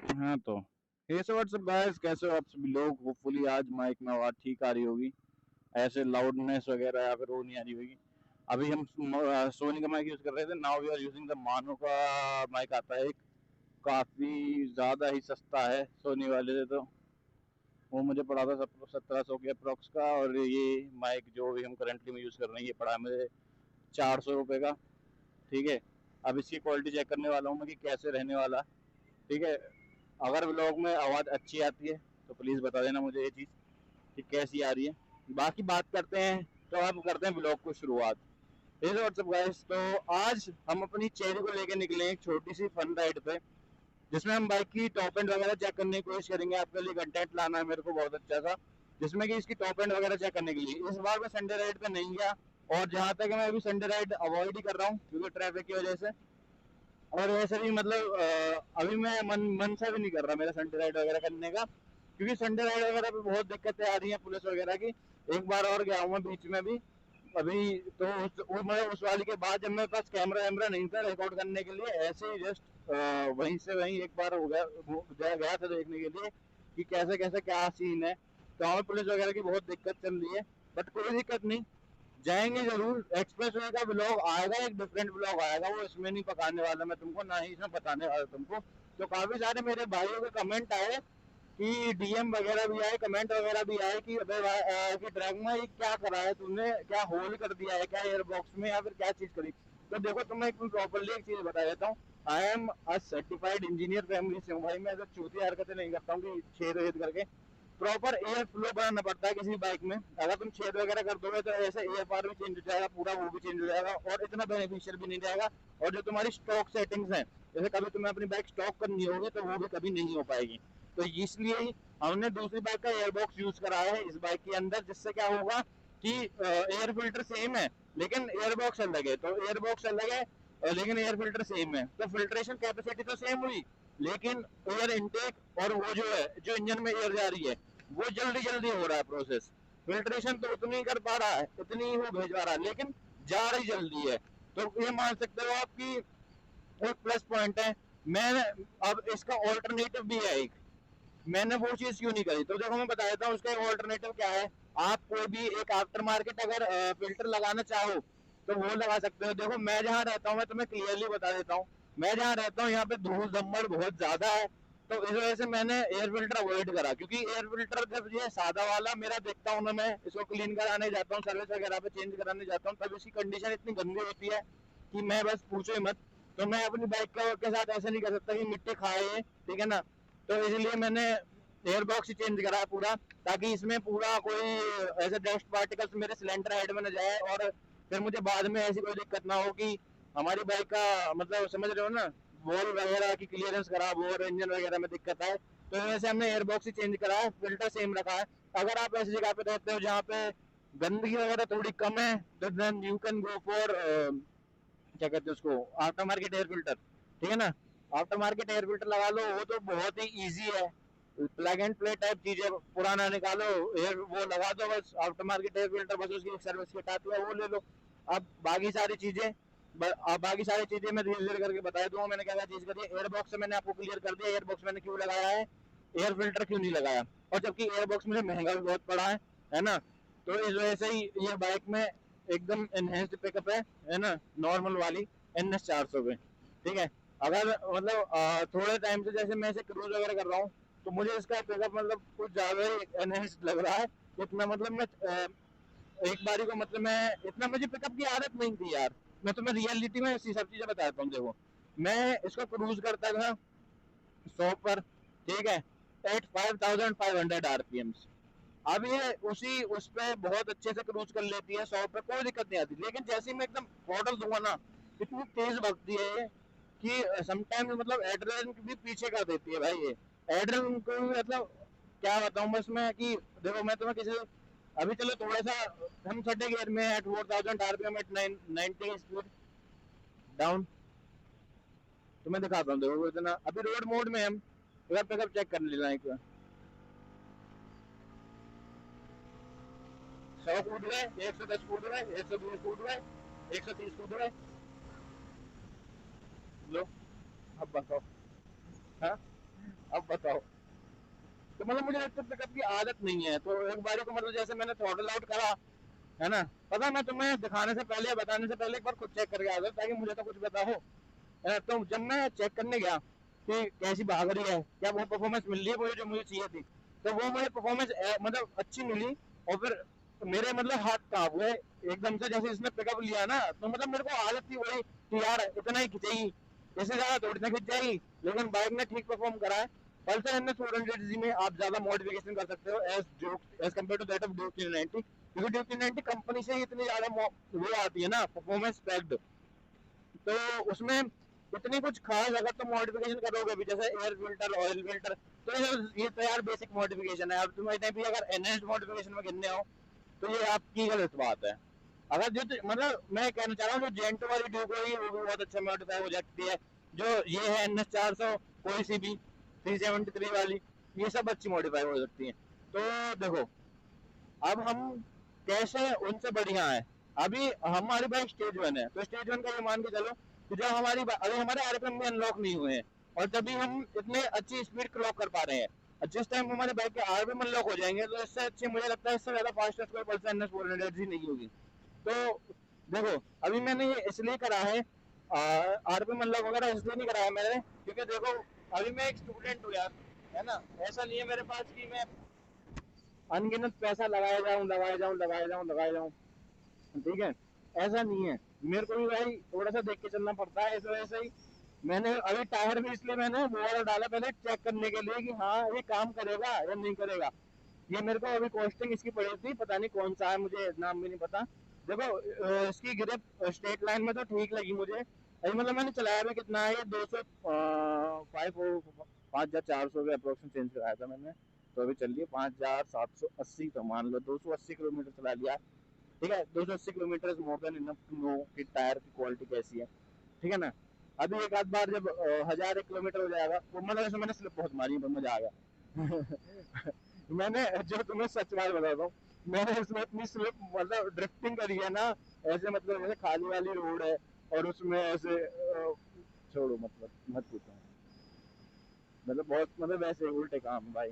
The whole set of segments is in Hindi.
हाँ तो कैसे व्हाट्सअप गाइस, कैसे हो आप सभी लोग। होपफुली आज माइक में आवाज ठीक आ रही होगी, ऐसे लाउडनेस वगैरह या फिर वो नहीं आ रही होगी। अभी हम सोनी का माइक यूज कर रहे थे, now we are using the मानो का माइक आता है एक, काफी ज्यादा ही सस्ता है सोनी वाले से। तो वो मुझे पड़ा था 1700 के अप्रोक्स का, और ये माइक जो भी हम करंटली में यूज कर रहे हैं ये पड़ा है मुझे 400 रुपये का। ठीक है, अब इसकी क्वालिटी चेक करने वाला हूँ मैं कि कैसे रहने वाला। ठीक है, अगर व्लॉग में आवाज़ अच्छी आती है तो प्लीज़ बता देना मुझे ये चीज़ कि कैसी आ रही है। बाकी बात करते हैं, तो अब करते हैं व्लॉग को शुरुआत। इस व्हाट्सअप गाइस, तो आज हम अपनी चेरी को लेकर निकले एक छोटी सी फन राइड पे, जिसमें हम बाइक की टॉप एंड वगैरह चेक करने की कोशिश करेंगे। आपके लिए कंटेंट लाना है मेरे को बहुत अच्छा सा, जिसमें कि इसकी टॉप एंड वगैरह चेक करने के लिए। इस बार मैं संडे राइड पे नहीं गया, और जहां तक मैं अभी संडे राइड अवॉइड ही कर रहा हूँ क्योंकि ट्रैफिक की वजह से। और वैसे भी मतलब अभी मैं मन से भी नहीं कर रहा मेरा संडे राइड वगैरह करने का, क्योंकि संडे राइड वगैरह पे बहुत दिक्कतें आ रही हैं पुलिस वगैरह की। एक बार और गया हूँ मैं बीच में भी अभी, तो मैं उस वाली के बाद जब मेरे पास कैमरा वैमरा नहीं था रिकॉर्ड करने के लिए, ऐसे ही जस्ट वहीं से वहीं एक बार हो गया गया था देखने के लिए कि कैसे कैसे क्या सीन है। तो हमें पुलिस वगैरह की बहुत दिक्कत चल रही है, बट कोई दिक्कत नहीं, जाएंगे जरूर। एक्सप्रेस वे का ब्लॉग आएगा, एक डिफरेंट ब्लॉग आएगा, वो इसमें नहीं पकाने वाला मैं तुमको, ना ही इसमें बताने वाला तुमको। तो काफी सारे मेरे भाइयों के कमेंट आए कि डीएम वगैरह भी आए, कमेंट वगैरह भी आए कि अबे कि ड्रैग में ये क्या करा है तुमने, क्या होल कर दिया है क्या एयर बॉक्स में, या फिर क्या चीज करी। तो देखो तुम्हें एक प्रॉपरली एक चीज बता देता हूँ। I am a certified engineer family से हूँ भाई, मैं ऐसा चूतिया हरकतें नहीं करता हूँ कि छेद वेद करके। प्रॉपर एयर फ्लो बनाना पड़ता है किसी बाइक में। अगर तुम छेद वगैरह कर दोगे तो ऐसे एयर पार भी चेंज हो जाएगा, पूरा वो भी चेंज हो जाएगा, और इतना बेनिफिशियल भी नहीं रहेगा। और जो तुम्हारी स्टॉक सेटिंग्स हैं, जैसे कभी तुम्हें अपनी बाइक स्टॉक करनी होगी तो वो भी कभी नहीं हो पाएगी। तो इसलिए ही हमने दूसरी बाइक का एयरबॉक्स यूज करा है इस बाइक के अंदर, जिससे क्या होगा कि एयर फिल्टर सेम है लेकिन एयरबॉक्स अलग है। तो एयरबॉक्स अलग है लेकिन एयर फिल्टर सेम है, तो फिल्ट्रेशन कैपेसिटी तो सेम हुई, लेकिन एयर इनटेक और वो जो है जो इंजन में एयर जा रही है वो जल्दी जल्दी हो रहा है प्रोसेस। फिल्ट्रेशन तो उतनी कर पा रहा है, उतनी ही वो भेजवा रहा है, लेकिन जा रही जल्दी है। तो ये मान सकते हो आपकी एक प्लस पॉइंट है। मैं अब इसका ऑल्टरनेटिव भी है एक, मैंने वो चीज क्यों नहीं करी, तो देखो मैं बता देता हूँ उसका ऑल्टरनेटिव क्या है। आप कोई भी एक आफ्टर मार्केट अगर फिल्टर लगाना चाहो तो वो लगा सकते हो। देखो मैं जहाँ रहता हूँ, मैं तुम्हें क्लियरली बता देता हूँ, मैं जहाँ रहता हूँ यहाँ पे धूल धम्मड़ बहुत ज्यादा है। तो इस वजह से मैंने एयर फिल्टर अवॉइड करा, क्योंकि एयर फिल्टर जब ये सादा वाला मेरा देखता हूँ ना, मैं इसको क्लीन कराने जाता हूँ, सर्विस वगैरह पे चेंज कराने जाता हूँ, तब इसकी कंडीशन इतनी गंदी होती है कि मैं बस पूछो ही मत। तो मैं अपनी बाइक के साथ ऐसे नहीं कर सकता कि मिट्टी खाए, ठीक है ना। तो इसलिए मैंने एयर बॉक्स ही चेंज करा है पूरा, ताकि इसमें पूरा कोई ऐसे डस्ट पार्टिकल्स मेरे सिलेंडर हेड में न जाए, और फिर मुझे बाद में ऐसी कोई दिक्कत ना हो कि हमारी बाइक का मतलब समझ रहे हो ना, वॉल वगैरह की क्लियरेंस खराब हो और इंजन वगैरह में दिक्कत आए। तो वैसे हमने एयर बॉक्स ही चेंज करा है, फिल्टर सेम रखा है। अगर आप ऐसी जगह पे रहते हो जहाँ पे गंदगी वगैरह थोड़ी कम है, तो then you can go for क्या कहते हैं उसको, आफ्टर मार्केट एयर फिल्टर। ठीक है ना, आफ्टर मार्केट एयर फिल्टर लगा लो, वो तो बहुत ही ईजी है। प्लग एंड प्ले टाइप चीजें, पुराना निकालो एयर वो लगा दो, बस आफ्टर मार्केट एयर फिल्टर, बस उसकी सर्विस किट आती है वो ले लो। अब बाकी सारी चीजें, बाकी सारी चीजें मैं धीरे धीरे करके बता दूंगा मैंने क्या क्या चीज करी है। एयर बॉक्स से मैंने आपको क्लियर कर दिया, एयर बॉक्स मैंने क्यों लगाया है, एयर फिल्टर क्यों नहीं लगाया, और जबकि एयर बॉक्स मुझे महंगा भी बहुत पड़ा है ना। तो इस वजह से ही ये बाइक में एकदम एनहेंस्ड पिकअप है ना, नॉर्मल वाली NS 400 पे। ठीक है, अगर मतलब थोड़े टाइम से जैसे मैं इसे क्रूज वगैरह कर रहा हूँ, तो मुझे इसका पिकअप मतलब कुछ ज्यादा ही एनहेंस्ड लग रहा है। इतना मतलब मैं एक बारी को मतलब मैं इतना, मुझे पिकअप की आदत नहीं थी यार। मैं तुम्हें रियलिटी में ऐसी सब चीजें बताता हूँ। देखो मैं इसको क्रूज करता था 100 पर, ठीक है, एट 5500 RPM। अब ये उसी उस पे बहुत अच्छे से क्रूज कर लेती है 100 पे, कोई दिक्कत नहीं आती, लेकिन जैसे ही मैं एकदम थ्रॉटल दूंगा ना, इतनी तेज भगती है ये कि समटाइम्स मतलब एड्रेनलिन भी पीछे कर देती है भाई ये। एड्रेनलिन को मतलब क्या बताऊं बस मैं कि देखो मैं तुम्हें किसी, अभी चलो थोड़ा सा हम छठे गियर में at 4000 RPM at 90 speed down, तो मैं दिखाता हूँ। देखो इतना अभी रोड मोड में हम एक बार पिकअप चेक कर लेना एक बार। 100 कूद रहे, 110 कूद रहे, 120 कूद रहे, 130 कूद रहे। लो अब बताओ। हाँ, अब बताओ। तो मतलब मुझे एक्टिव पिकअप की आदत नहीं है, तो एक बार को मतलब जैसे मैंने थ्रॉटल आउट करा, है ना, पता मैं तुम्हें दिखाने से पहले या बताने से पहले एक बार खुद चेक करके आ जाओ, ताकि मुझे तो कुछ पता हो। तो जब मैं चेक करने गया कि कैसी भाग रही है, क्या वो परफॉर्मेंस मिल रही है मुझे जो मुझे चाहिए थी, तो वो मुझे परफॉर्मेंस मतलब अच्छी मिली। और फिर मेरे मतलब हाथ कांप गए एकदम से, जैसे इसने पिकअप लिया ना, तो मतलब मेरे को आदत थी वही कि यार इतना ही खिंचेगी, इससे ज्यादा थोड़ी ना खिंच जाएगी, लेकिन बाइक ने ठीक परफॉर्म करा है। पल्सर एन एस 400 में आप ज्यादा मॉडिफिकेशन कर सकते हो as compare to that of Duke 390, क्योंकि ड्यूक 390 कंपनी से ही इतनी ज्यादा वो आती है ना परफॉर्मेंस पैक्ड, तो उसमें इतनी कुछ खास अगर तुम मॉडिफिकेशन करोगे भी, जैसे एयर फिल्टर, ऑयल फिल्टर, तो ये तो यार बेसिक मॉडिफिकेशन है। अब तुम इतने भी अगर एनहेंस्ड मॉडिफिकेशन में गिनने हो तो ये आपकी गलत बात है। अगर जो मतलब मैं कहना चाह रहा हूँ, जो जेंटो वाली ड्यूक होगी वो भी बहुत अच्छा मॉडिफाई हो जाती है। जो ये है एन एस 400, कोई सी भी 373 वाली, ये सब अच्छी मॉडिफाई हो सकती है। तो देखो, अब हम कैसे उनसे बढ़िया है। अभी हमारी बाइक स्टेज वन है, तो स्टेज वन का ये मान के चलो कि जब अभी हमारे आरपीएम भी अनलॉक नहीं हुए हैं, और तभी हम इतने अच्छी स्पीड क्लॉक कर पा रहे हैं। जिस टाइम हमारे बाइक के आरपीएम अनलॉक हो जाएंगे, तो इससे अच्छी मुझे लगता है इससे ज्यादा फास्टेस्ट कोई पल्सर एन एस 400 ही नहीं होगी। तो देखो, अभी मैंने ये इसलिए करा है, आरपीएम अनलॉक वगैरह इसलिए नहीं कराया मैंने, क्योंकि देखो अभी मैं एक स्टूडेंट हूँ यार, है ना। ऐसा नहीं है मेरे पास कि मैं अनगिनत पैसा लगाया जाऊं लगाया जाऊं लगाया जाऊं लगाया जाऊं, ठीक है, ऐसा नहीं है। मेरे को भी भाई थोड़ा सा देख के चलना पड़ता है, इस वजह से ही मैंने अभी टायर भी इसलिए मैंने वो वाला डाला पहले चेक करने के लिए कि हाँ ये काम करेगा या नहीं करेगा। ये मेरे को अभी कॉस्टिंग इसकी पड़ी थी, पता नहीं कौन सा है, मुझे नाम भी नहीं पता। देखो इसकी ग्रिप स्ट्रेट लाइन में तो ठीक लगी मुझे, अभी मतलब मैंने चलाया भी कितना है, ये 200 5,400 के अप्रोक्सीमेट चेंज कराया था मैंने। तो अभी चलिए 5,780, तो मान लो 280 किलोमीटर चला लिया, ठीक है। 280 kilometre more than enough to know कि टायर की क्वालिटी कैसी है, ठीक है ना। अभी एक आध बार जब 1,000 किलोमीटर हो जाएगा, वो मतलब ऐसे मैंने स्लिप बहुत मारी, पर मजा आ गया। मैंने जो तुम्हें सच बात बताता हूँ, मैंने इसमें इतनी स्लिप मतलब ड्रिफ्टिंग करी है ना, ऐसे मतलब जैसे खाली वाली रोड है और उसमें ऐसे छोड़ो, मतलब मत पूछो, मतलब बहुत मतलब वैसे उल्टे काम भाई।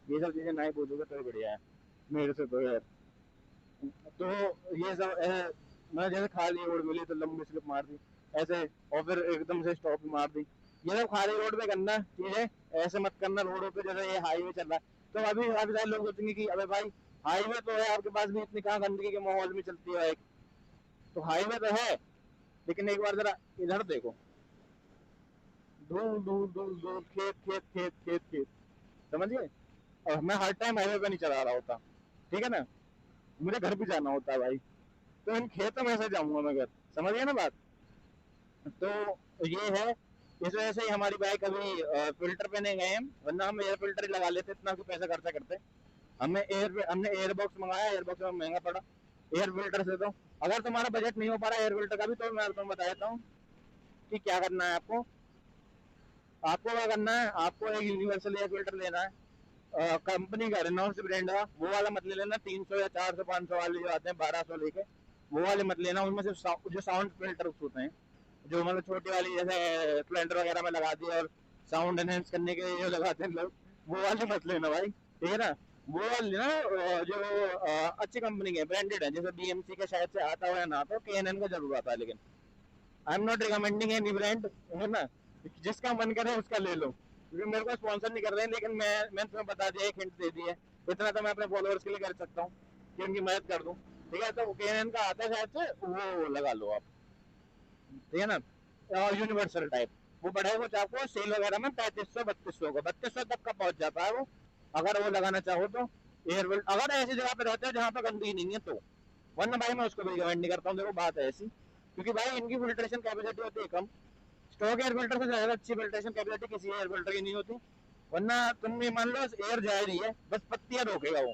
ये सब चीजें नहीं पूछोगे तो बढ़िया है मेरे से तो यार। तो ये सब मैं जैसे खाली रोड मिली तो लंबी स्लिप मार दी ऐसे, और फिर एकदम से स्टॉप मार दी। ये सब खाली रोड पे करना चीजें, ऐसे मत करना रोडों पे जैसे ये हाईवे चल रहा है। तो अभी काफी सारे लोग सोचेंगे कि अबे भाई हाईवे तो है आपके पास भी, इतनी कहाँ गंदगी के माहौल में चलती है बाइक। तो हाईवे तो है, लेकिन एक बार जरा इधर देखो, दूर दूर दूर दूर खेत खेत खेत खेत खेत, समझिए। और मैं हर टाइम हाईवे पे नहीं चला रहा होता, ठीक है ना, मुझे घर भी जाना होता है भाई, तो इन खेतों में से जाऊंगा मैं घर, समझिए ना बात। तो ये है, इस वजह से ही हमारी बाइक अभी फिल्टर पे नहीं गए हम, वरना हम एयर फिल्टर ही लगा लेते, इतना क्यों पैसा खर्चा करते। हमने एयर बॉक्स मंगाया, एयर बॉक्स में महंगा पड़ा एयर फिल्टर से। तो अगर तुम्हारा बजट नहीं हो पा रहा एयर फिल्टर का भी, तो मैं तुम्हें बता देता हूँ कि क्या करना है आपको। आपको क्या करना है, आपको एक यूनिवर्सल एयर फिल्टर लेना है, कंपनी का रेनॉल्ड्स ब्रांड का, वो वाला मत ले लेना 300 या 400 500 वाले जो आते हैं 1200 लेके, वो वाले मत लेना। उनमें से जो साउंड फिल्टर होते हैं, जो मतलब छोटी वाली जैसे स्प्लेंडर वगैरह में लगा दिए और साउंड एनहेंस करने के लिए जो लगाते हैं लोग, वो वाले मत लेना भाई, ठीक है ना। वो वाले लेना जो अच्छी कंपनी के ब्रांडेड है, जैसे बीएमसी के शायद से आता हो या ना, तो केएनएन का जरूर आता है, लेकिन I am not recommending any brand, है ना। जिसका मन करे उसका ले लो, क्योंकि मेरे को स्पॉन्सर नहीं कर रहे हैं, लेकिन मैं तुम्हें बता दिया, एक हिंट दे दी है, इतना तो मैं अपने फॉलोअर्स के लिए कर सकता हूँ कि उनकी मदद कर दूं, ठीक है। तो केएनएन का आता है शायद से, वो लगा लो आप, ठीक है ना। यूनिवर्सल टाइप, वो बढ़ेगा कुछ आपको सेल वगैरह में 3500 3200 का, 3200 तक का पहुंच जाता है वो, अगर वो लगाना चाहो तो। एयर अगर ऐसी जगह पे रहते हो जहाँ पे गंदगी नहीं है तो, वरना भाई मैं उसको भी रिकमेंड नहीं करता हूँ। देखो बात है ऐसी, क्योंकि भाई इनकी फिल्ट्रेशन कैपेसिटी होती है कम, स्टॉक एयर फिल्टर से ज्यादा अच्छी फिल्ट्रेशन कैपेसिटी किसी एयर फिल्टर की नहीं होती। वरना तुम ये मान लो एयर जा रही है, बस पत्तियां रोकेगा वो,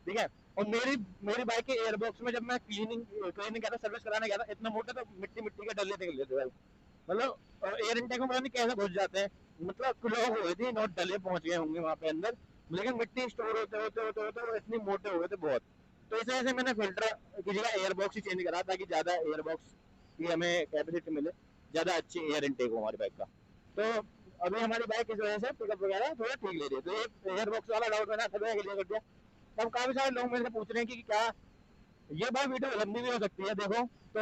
ठीक है। और मेरी मेरी बाइक के एयरबॉक्स में जब मैं क्लीनिंग करता सर्विस कराने गया था, इतना मोटा तो मिट्टी मिट्टी के डले निकल लेते भाई, मतलब एयर इनटेक में पता नहीं कैसे घुस जाते हैं, मतलब क्लॉग हो गई थी, नॉट डले पहुंच गए होंगे वहां पे अंदर, लेकिन मिट्टी स्टोर होते होते होते होते वो इतनी मोटे हो गए थे बहुत। तो इस वजह से मैंने फिल्टर की जगह एयरबॉक्स ही चेंज करा, ताकि ज्यादा एयरबॉक्स की हमें कैपेसिटी मिले, ज्यादा अच्छी एयर इनटेक हो हमारी बाइक का। तो अभी हमारी बाइक इस वजह से पिकअप वगैरह थोड़ा ठीक ले रही है। तो ये एयर बॉक्स वाला डाउट मैंने खरीदने के लिए कर दिया। तब काफी सारे लोग मेरे से पूछ रहे हैं कि क्या ये भाई वीडियो लंबी भी हो सकती है, देखो तो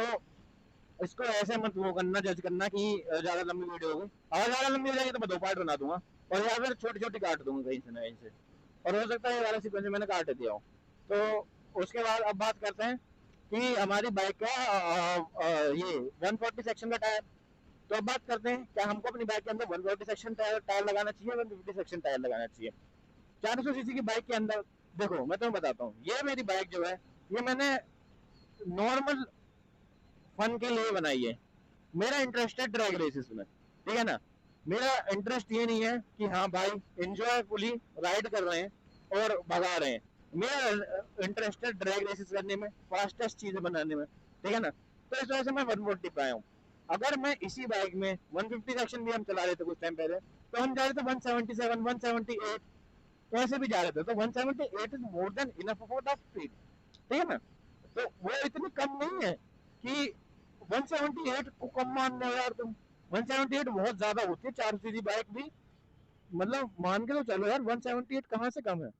इसको ऐसे मत वो करना, जज करना कि ज्यादा लंबी वीडियो होगी। अगर ज्यादा लंबी हो जाएगी तो मैं 2 पार्ट बना दूंगा, और या फिर छोटी छोटी काट दूंगा कहीं से ना कहीं से, और हो सकता है ये वाला सीक्वेंस मैंने काट दिया हो। तो उसके बाद अब बात करते हैं कि हमारी बाइक का ये 140 सेक्शन का टायर। तो अब बात करते हैं, क्या हमको अपनी बाइक के अंदर 140 सेक्शन टायर लगाना चाहिए, 150 सेक्शन टायर लगाना चाहिए 400 सीसी की बाइक के अंदर? देखो मैं तुम्हें बताता हूँ, ये मेरी बाइक जो है ये मैंने नॉर्मल फन के लिए बनाई है। मेरा इंटरेस्ट है ड्रैग रेसेस में, ठीक है ना। मेरा इंटरेस्ट ये नहीं है कि हाँ भाई एंजॉयफुली राइड कर रहे हैं और भगा रहे हैं। मेरा इंटरेस्ट है ड्रैग रेसेस करने में, फास्टेस्ट चीजें बनाने में, ठीक है ना। तो इस वजह से मैं 140 पे आया हूँ। अगर मैं इसी बाइक में 150 सेक्शन भी हम चला रहे थे कुछ टाइम पहले, तो हम जा रहे थे 177 178 ऐसे भी जा रहे थे। तो 178 is more than enough for the speed, ठीक है ना। तो वो इतनी कम नहीं है कि 178 को कम मान रहे हो यार तुम। 178 बहुत ज्यादा होती है 4 सीसी बाइक भी, मतलब मान के तो चलो यार 178 कहाँ से कम है।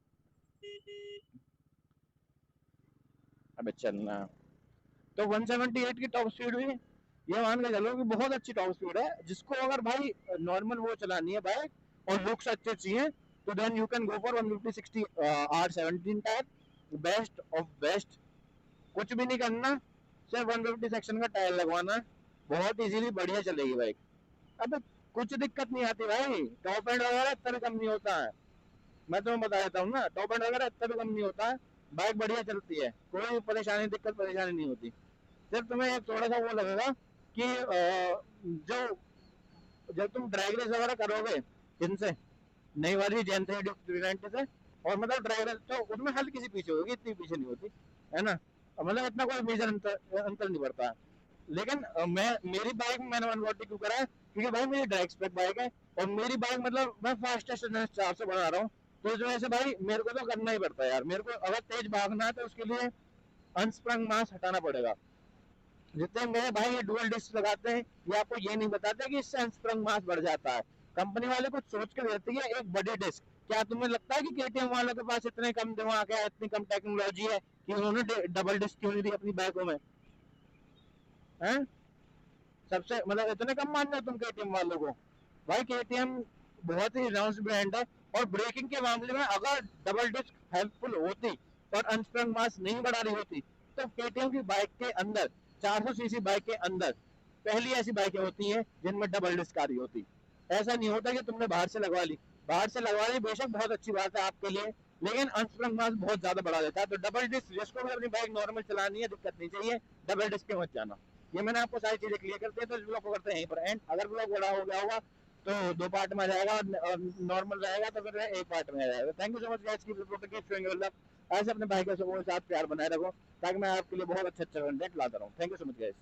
अबे चलना। तो 178 की टॉप स्पीड हुई, ये मान के चलो कि बहुत अच्छी टॉप स्पीड है। जिसको अगर भाई नॉर्मल वो चलानी है बाइक और लुक्स अच्छे चाहिए, तो then you can go for 150 60 R17 tyre, best of best. कुछ भी नहीं करना, सिर्फ 150 सेक्शन का टायर लगवाना, बहुत इजीली बढ़िया चलेगी बाइक। अबे कुछ दिक्कत नहीं आती भाई, टॉप एंड वगैरह इतना भी कम नहीं होता है। मैं तुम्हें बता देता हूँ ना, टॉप एंड वगैरह इतना भी कम नहीं होता है, बाइक बढ़िया चलती है, कोई परेशानी दिक्कत परेशानी नहीं होती। सिर्फ तुम्हें एक थोड़ा सा वो लगेगा कि जो जब तुम ड्रैग रेस वगैरह करोगे इनसे, नई वाली जेन 390 से, और मतलब ड्रैग रेस तो उसमें हल्की सी पीछे होगी, इतनी पीछे नहीं होती है ना, मतलब इतना कोई मेजर अंतर नहीं पड़ता है। लेकिन मैं मेरी बाइक में मैंने 140 क्यों करा है, क्योंकि भाई मेरी ड्रैग स्पेक बाइक है, और मेरी बाइक मतलब मैं फास्टेस्ट 400 बना रहा हूँ। तो इस वजह से भाई मेरे को तो करना ही पड़ता है यार, मेरे को अगर तेज भागना है तो उसके लिए अनस्प्रंग मास हटाना पड़ेगा। जितने मेरे भाई ये डुअल डिस्क लगाते हैं, ये आपको ये नहीं बताते कि इससे अनस्प्रंग मास बढ़ जाता है। कंपनी वाले कुछ सोच के देती है एक बड़ी डिस्क। क्या तुम्हें लगता है कि केटीएम वालों के पास इतने कम दिमाग है, इतनी कम टेक्नोलॉजी है कि उन्होंने डबल डिस्क क्यों नहीं दी अपनी बाइकों में? हैं? सबसे मतलब इतने कम मानना तुम केटीएम वालों को? भाई केटीएम बहुत ही रिनाउंस ब्रांड है, और ब्रेकिंग के मामले में अगर डबल डिस्क हेल्पफुल होती और अनस्प्रंग मास नहीं बढ़ा रही होती, तो केटीएम की बाइक के अंदर 400 सीसी बाइक के अंदर पहली ऐसी बाइकें होती हैं जिनमें डबल डिस्क आ रही होती। ऐसा नहीं होता कि तुमने बाहर से लगवा ली, बाहर से लगवा ली बेशक बहुत अच्छी बात है आपके लिए, लेकिन अनस्प्रंग मास बहुत ज्यादा बढ़ा देता है। तो डबल डिस्क जिसको भी अपनी बाइक नॉर्मल चलानी है, दिक्कत नहीं चाहिए, डबल डिस्क के मत जाना। ये मैंने आपको सारी चीजें क्लियर करते हैं, तो इस ब्लॉग को करते हैं यहीं पर एंड। अगर ब्लॉग बड़ा हो गया होगा तो 2 पार्ट में आ जाएगा, और नॉर्मल रहेगा तो फिर एक पार्ट में आ जाएगा। Thank you so much guys, keep supporting, keep showing your love. ऐसे अपने भाई के सबों के साथ प्यार बनाए रखो, ताकि मैं आपके लिए बहुत अच्छा अच्छा कंटेंट लाता रहूं। Thank you so much guys.